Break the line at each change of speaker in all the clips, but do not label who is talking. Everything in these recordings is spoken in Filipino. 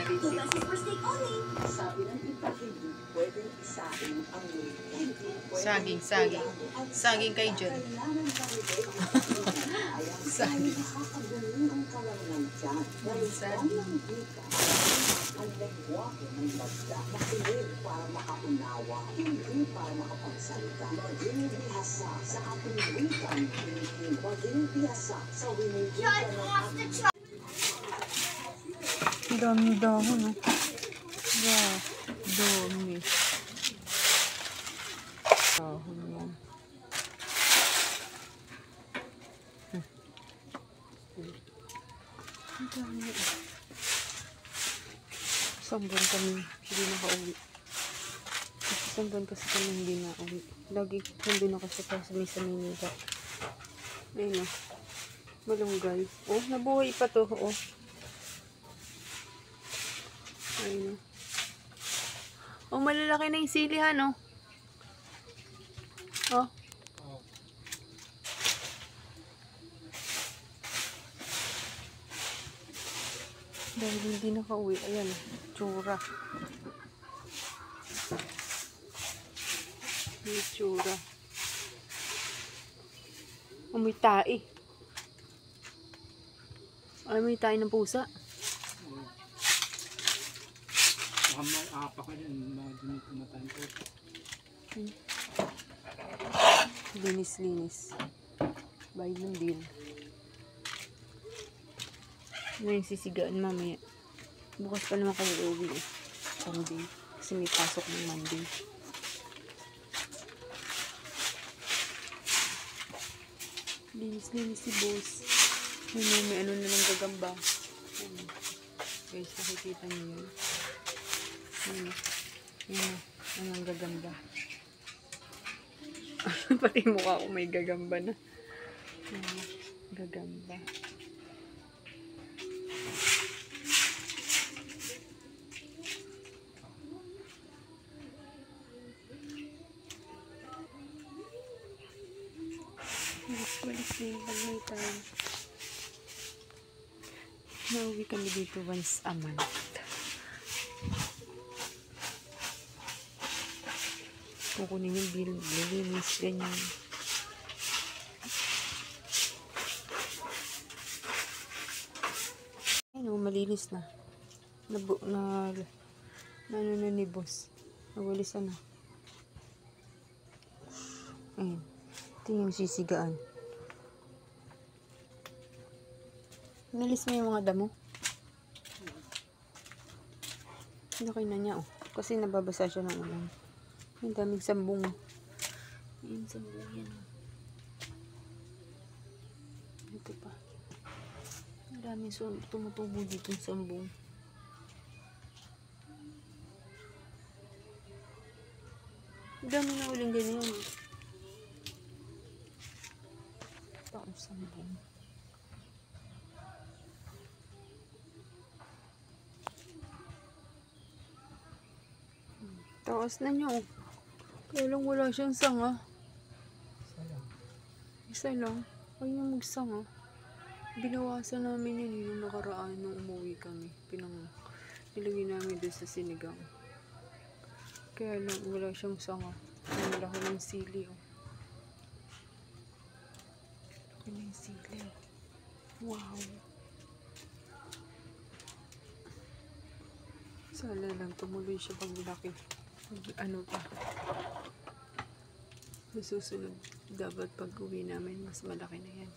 Sabi ng iba, hindi pwedeng isain ang
Saging. Saging kay John. Saging.
Ang lengguwahe ng bagda, makinig para makaunawa, hindi para makapagsalita. Maging bihasa sa ating wikang Pilipino. Maging bihasa sa winigitan ng ating...
Dami dahon, no? Wow, dami. Dahon yan. Ang dami. Isang buwan kami hindi nakauwi. Isang buwan kasi kami hindi nakauwi. Lagi nandun ako sa Manila. Ayun, oh. Malunggay. Oh, nabuhay pa to, oh. Ayun. Oh, malalaki na yung silihan, oh. Oh. Dahil hindi nakauwi. Ayan, tsura. May tsura. Oh, may tae. Ay, may tae ng pusa.
May apa ka dyan, mga dumi kumatay ko.
Linis. Bayad ng bill. Ano yung sisigaan mamaya? Bukas pa naman kami uwi, eh. Sunday. Kasi may pasok ng Monday. Linis si boss. May ano na lang gagamba. Guys, nakikita niyo yun. Yan ang gagamba. Pati mukha ko may gagamba na. Gagamba. Balik na tayo. Nauwi kami dito once a month. Kukunin yung bill, linis, ganyan. Ayun, malinis na. Ano na ni boss. Nawalisan na. Ayun. Ito yung sisigaan. Nalis mo yung mga damo. Laki na niya, oh. Kasi nababasa siya ng ulan. Ang daming sambong. Ayan, sambong yan. Ito pa. Ang daming tumutubo dito yung sambong. Ang dami na uling ganyan. Ito ang sambong. Taas na niya, oh. Kaya lang wala siyang sanga. Isa lang. Ay yung magsanga. Binawasan namin yun yung nakaraan nung umuwi kami. Nilagay namin doon sa sinigang. Kaya lang wala siyang sanga. Ang laki ng sili, oh. Laki ng sili. Wow. Sana lang tumuloy siya paglaki. Ano pa. Susunod. Dapat pag uwi namin, mas malaki na yan.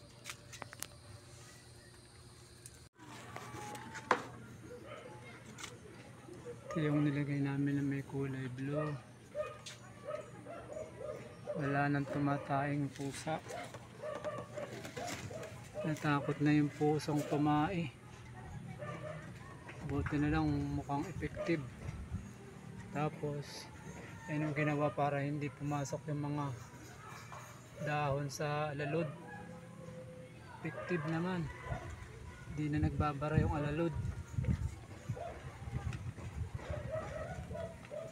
Ito yung nilagay namin na may kulay blue. Wala nang tumataing pusa. Natakot na yung pusong tumae. Buti na lang mukhang effective. Tapos, yan yung ginawa para hindi pumasok yung mga dahon sa alalod. Effective naman. Hindi na nagbabara yung alalod.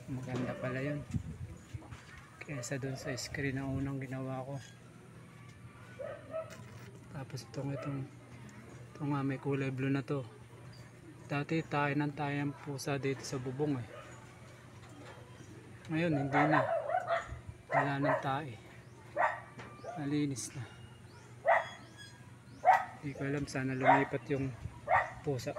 Maganda pala yun. Kaysa dun sa screen na unang ginawa ko. Tapos itong nga may kulay blue na to. Dati tayo ng tayang pusa dito sa bubong eh. Ngayon hindi na. Wala nang tae. Malinis na. Hindi ko alam, sana lumipat yung pusa.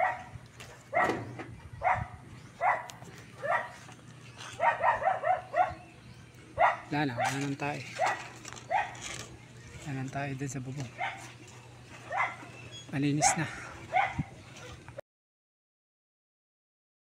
Wala nang tae. Wala nang tae din sa bubong. Malinis na.